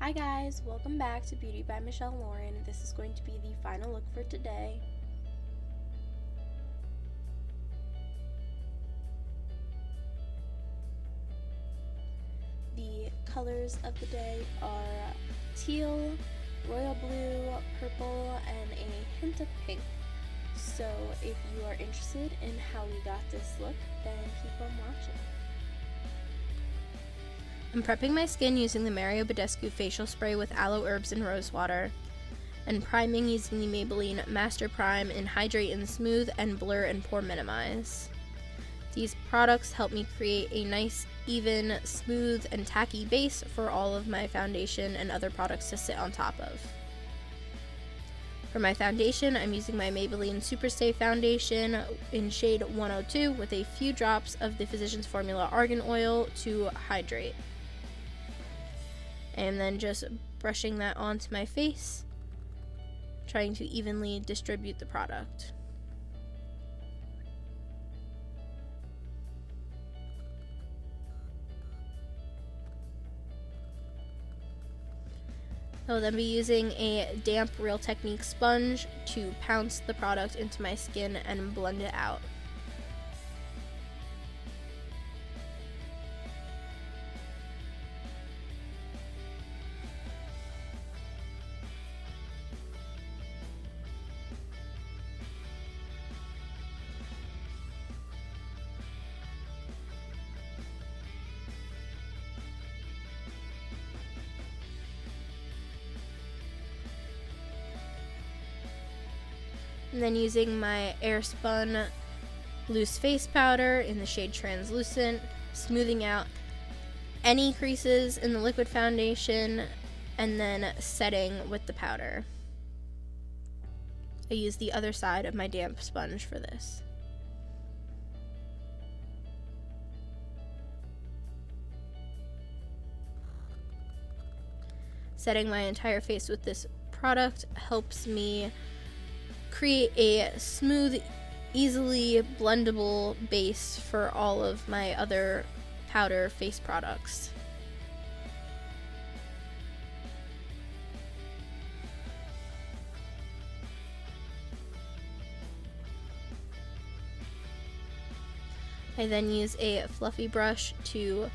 Hi guys, welcome back to Beauty by Michelle Lauren. This is going to be the final look for today. The colors of the day are teal, royal blue, purple, and a hint of pink. So if you are interested in how we got this look, then keep on watching. I'm prepping my skin using the Badescu facial spray with aloe herbs and rose water, and priming using the Maybelline Master Prime in Hydrate and Smooth and Blur and Pore Minimize. These products help me create a nice, even, smooth, and tacky base for all of my foundation and other products to sit on top of. For my foundation, I'm using my Maybelline Superstay Foundation in shade 102 with a few drops of the Physicians Formula Argan Oil to hydrate. And then just brushing that onto my face, trying to evenly distribute the product. I'll then be using a damp Real Technique sponge to pounce the product into my skin and blend it out. And then using my Airspun loose face powder in the shade Translucent, smoothing out any creases in the liquid foundation, and then setting with the powder. I use the other side of my damp sponge for this. Setting my entire face with this product helps me create a smooth, easily blendable base for all of my other powder face products. I then use a fluffy brush to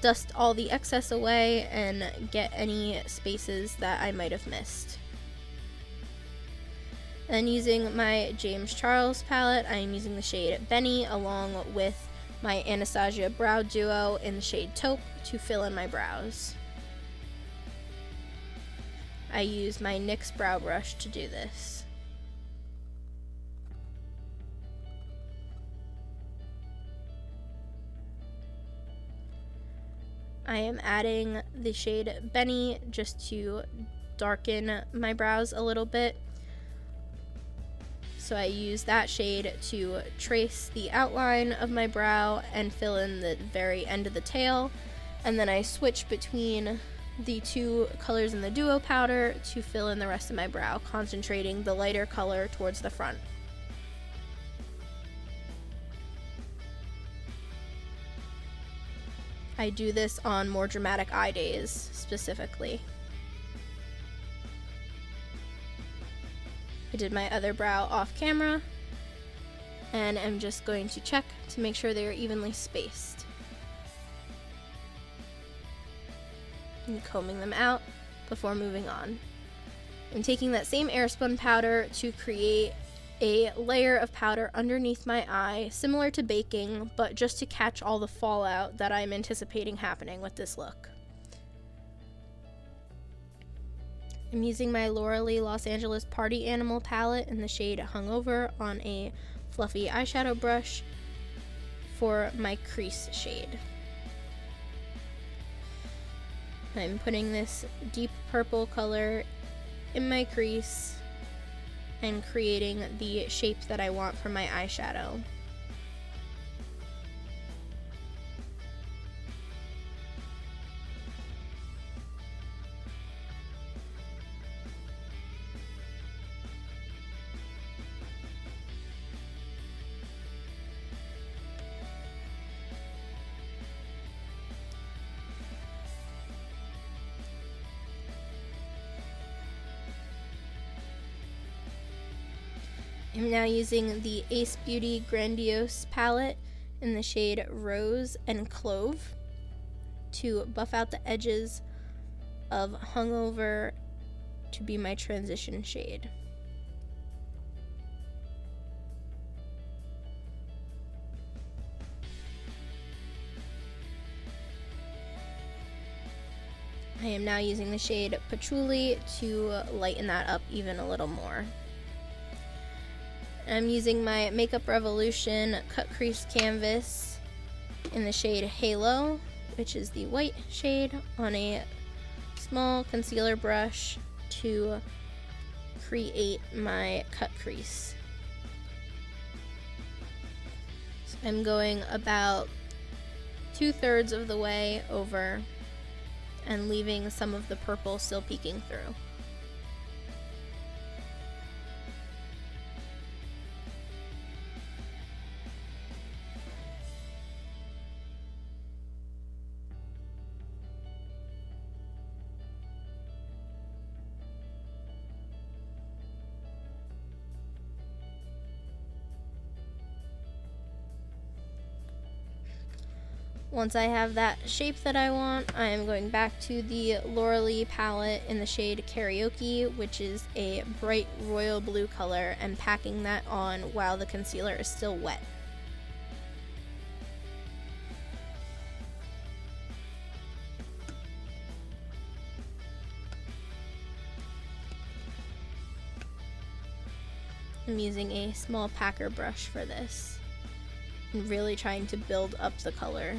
dust all the excess away and get any spaces that I might have missed. Then using my James Charles palette, I am using the shade Benny along with my Anastasia brow duo in the shade Taupe to fill in my brows. I use my NYX brow brush to do this. I am adding the shade Benny just to darken my brows a little bit. So I use that shade to trace the outline of my brow and fill in the very end of the tail. And then I switch between the two colors in the duo powder to fill in the rest of my brow, concentrating the lighter color towards the front. I do this on more dramatic eye days specifically. I did my other brow off camera, and I'm just going to check to make sure they are evenly spaced. And combing them out before moving on. I'm taking that same Airspun powder to create a layer of powder underneath my eye, similar to baking, but just to catch all the fallout that I'm anticipating happening with this look. I'm using my Laura Lee Los Angeles Party Animal palette in the shade Hungover on a fluffy eyeshadow brush for my crease shade. I'm putting this deep purple color in my crease and creating the shape that I want for my eyeshadow. I'm now using the Ace Beauty Grandiose palette in the shade Rose and Clove to buff out the edges of Hungover to be my transition shade. I am now using the shade Patchouli to lighten that up even a little more. I'm using my Makeup Revolution Cut Crease Canvas in the shade Halo, which is the white shade, on a small concealer brush to create my cut crease. So I'm going about 2/3 of the way over and leaving some of the purple still peeking through. Once I have that shape that I want, I am going back to the Laura palette in the shade Karaoke, which is a bright royal blue color, and packing that on while the concealer is still wet. I'm using a small packer brush for this, and really trying to build up the color.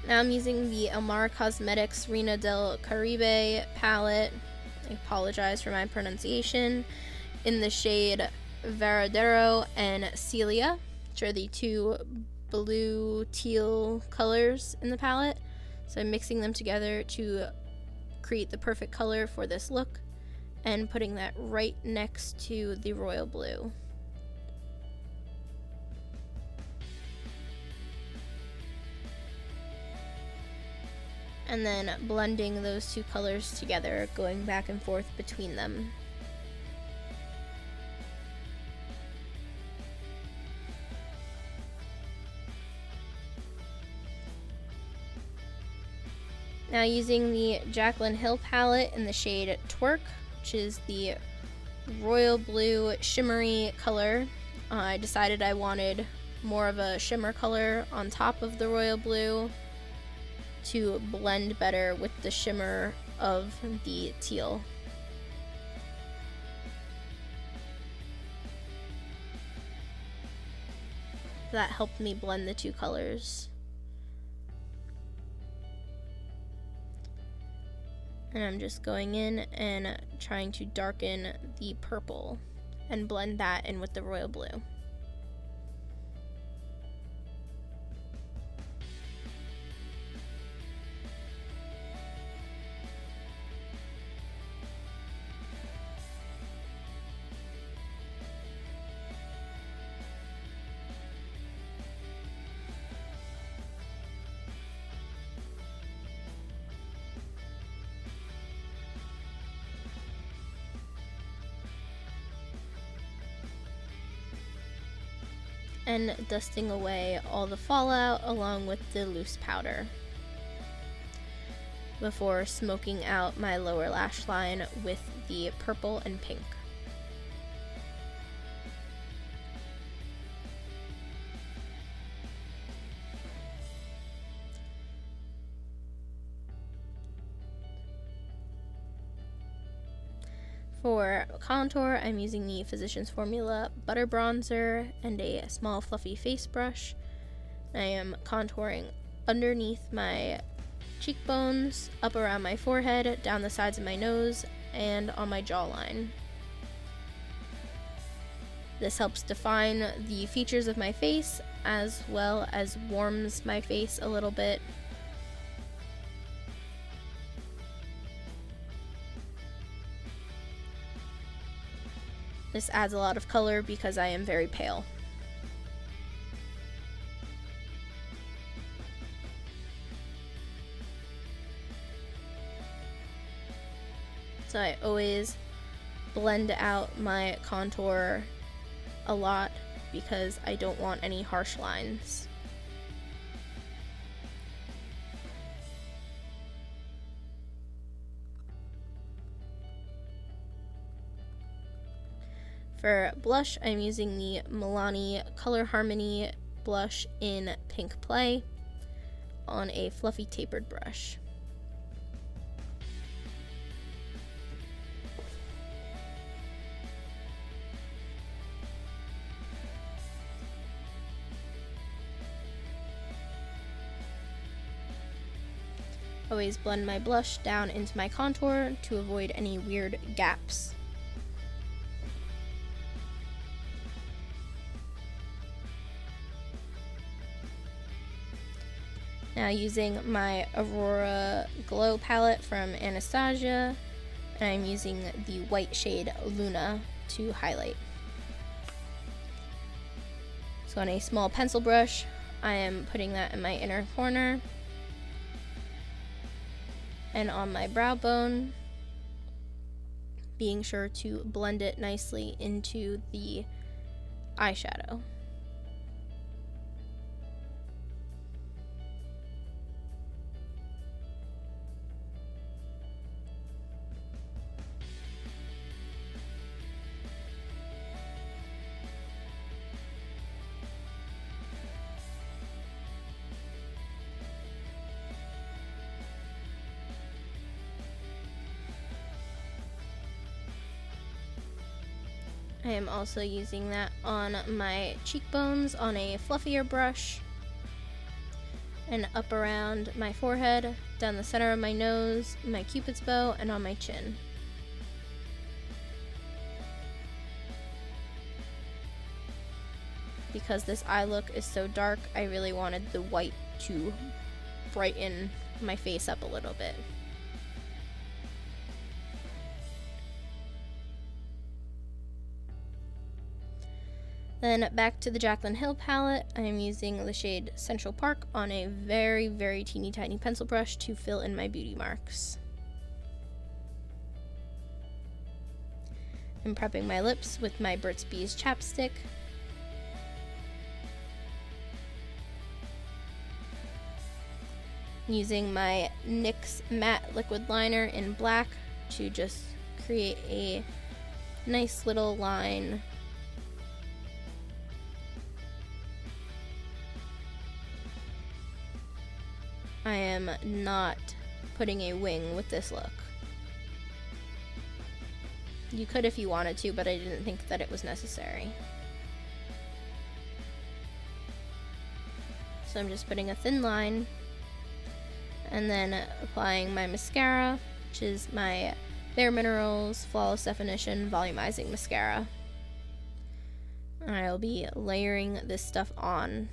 Now I'm using the Alamar Cosmetics Reina del Caribe palette, I apologize for my pronunciation, in the shade Varadero and Celia, which are the two blue teal colors in the palette. So I'm mixing them together to create the perfect color for this look, and putting that right next to the royal blue. And then blending those two colors together, going back and forth between them. Now using the Jaclyn Hill palette in the shade Twerk, which is the royal blue shimmery color. I decided I wanted more of a shimmer color on top of the royal blue to blend better with the shimmer of the teal. That helped me blend the two colors. And I'm just going in and trying to darken the purple and blend that in with the royal blue. And dusting away all the fallout along with the loose powder before smoking out my lower lash line with the purple and pink. For contour, I'm using the Physicians Formula Butter Bronzer and a small fluffy face brush. I am contouring underneath my cheekbones, up around my forehead, down the sides of my nose, and on my jawline. This helps define the features of my face, as well as warms my face a little bit. This adds a lot of color because I am very pale. So I always blend out my contour a lot because I don't want any harsh lines. For blush, I'm using the Milani Color Harmony blush in Pink Play on a fluffy tapered brush. Always blend my blush down into my contour to avoid any weird gaps. Now using my Aurora Glow palette from Anastasia, and I'm using the white shade Luna to highlight. So on a small pencil brush, I am putting that in my inner corner. And on my brow bone, being sure to blend it nicely into the eyeshadow. I am also using that on my cheekbones on a fluffier brush, and up around my forehead, down the center of my nose, my cupid's bow, and on my chin. Because this eye look is so dark, I really wanted the white to brighten my face up a little bit. Then back to the Jaclyn Hill palette, I am using the shade Central Park on a very, very teeny tiny pencil brush to fill in my beauty marks. I'm prepping my lips with my Burt's Bees chapstick. Using my NYX matte liquid liner in black to just create a nice little line. I am not putting a wing with this look. You could if you wanted to, but I didn't think that it was necessary. So I'm just putting a thin line and then applying my mascara, which is my Bare Minerals Flawless Definition Volumizing Mascara. And I'll be layering this stuff on.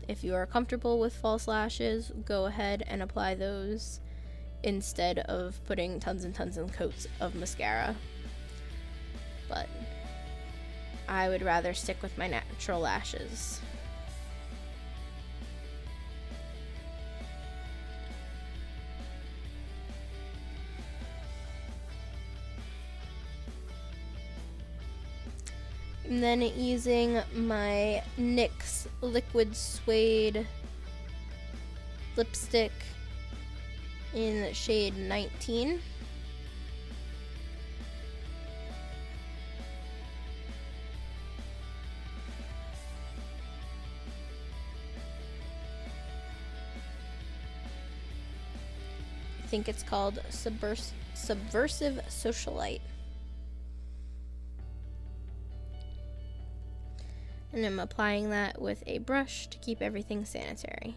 If you are comfortable with false lashes, go ahead and apply those instead of putting tons and tons of coats of mascara. But I would rather stick with my natural lashes. And then using my NYX Liquid Suede lipstick in the shade 19. I think it's called Subversive Socialite. And I'm applying that with a brush to keep everything sanitary.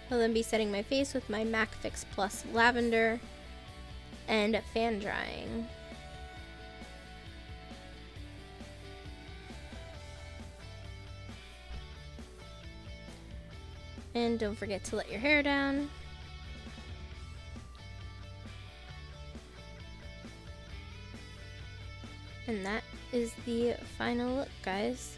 I'll then be setting my face with my MAC Fix Plus Lavender and fan drying. And don't forget to let your hair down. And that is the final look, guys.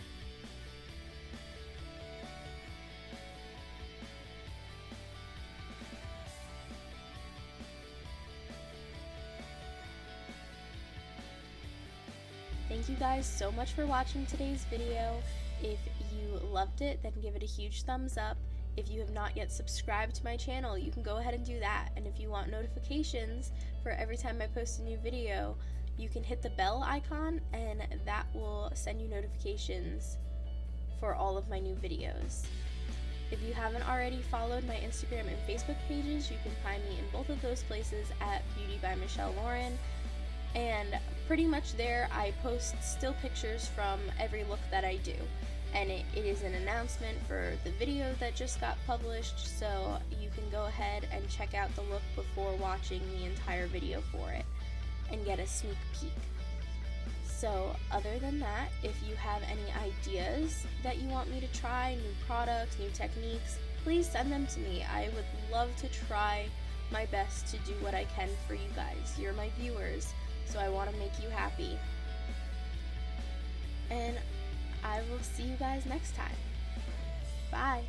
Thank you guys so much for watching today's video. If you loved it, then give it a huge thumbs up. If you have not yet subscribed to my channel, you can go ahead and do that. And if you want notifications for every time I post a new video, you can hit the bell icon and that will send you notifications for all of my new videos. If you haven't already followed my Instagram and Facebook pages, you can find me in both of those places at Beauty by Michelle Lauren. And pretty much there I post still pictures from every look that I do. And it is an announcement for the video that just got published, so you can go ahead and check out the look before watching the entire video for it and get a sneak peek. So other than that, if you have any ideas that you want me to try, new products, new techniques, please send them to me. I would love to try my best to do what I can for you guys. You're my viewers, so I want to make you happy. And I will see you guys next time. Bye.